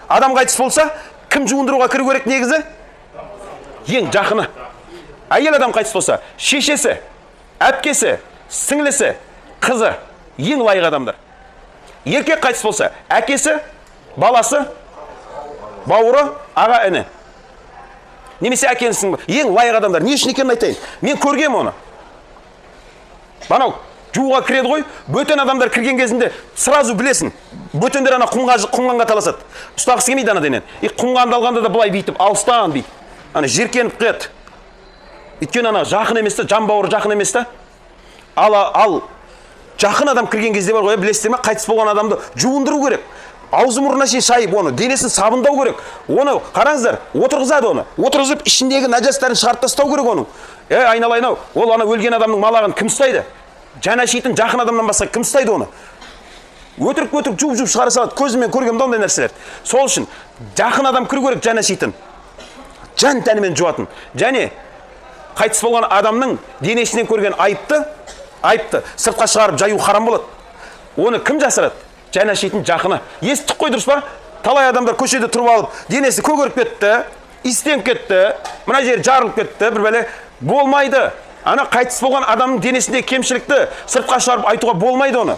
Адам қайтыс болса, кім жуындыруға кіру керек негізі? Ең жақыны. Әйел адам қайтыс болса, шешесі, әпкесі, сіңлісі, қызы, ең лайық адамдар. Еркек қайтыс болса, әкесі, баласы, бауыры, аға, іні. Немесе әкенсің, ең лайық адамдар. Не үшін екенін айтайын? Мен көргем оны. Банау, жууға кіреді ғой, бөтен адамдар кірген кезінде сразу білесің. Бөтендер ана құмғанға таласады. Ұстағысы келмейді ана денен. Құмғанды алғанда да бұлай бүйтіп, алыстан бүйтіп. Ана жеркеніп қият. Өйткені ана жақын емес та, жан бауыры жақын емес та. Ал жақын адам кірген кезде бар ғой, білесіздер ме, қайтыс болған адамды жуындыру керек. Аузы мұрнына шейін шайып оны, денесін сабындау керек. Оны қараңыздар, отырғызады оны. Отырғызып, ішіндегі нәжастарын шығарып тастау керек оның. Айналайын-ау, ол ана өлген адамның малағын кім ұстайды? Жаны ашитын жақын адамнан басқа кім ұстайды оны? Өтірік жуып шығара салады. Көзіммен көргенмін ондай нәрселер. Сол үшін жақын адам кіру керек, жаны ашитын. Жан тәнімен жуатын. Және қайтыс болған адамның денесінен көрген айыпты сыртқа шығарып жаю харам болады. Оны кім жасырады? Жаны ашитын жақыны. Естік қой, дұрыс па? Талай адамдар көшеде тұрып алып, денесі көгеріп кетті, истеніп кетті, мына жер жарылып кетті, бір бәле. Болмайды. Ана қайтыс болған адамның денесіндегі кемшілікті сыртқа шығарып айтуға болмайды оны.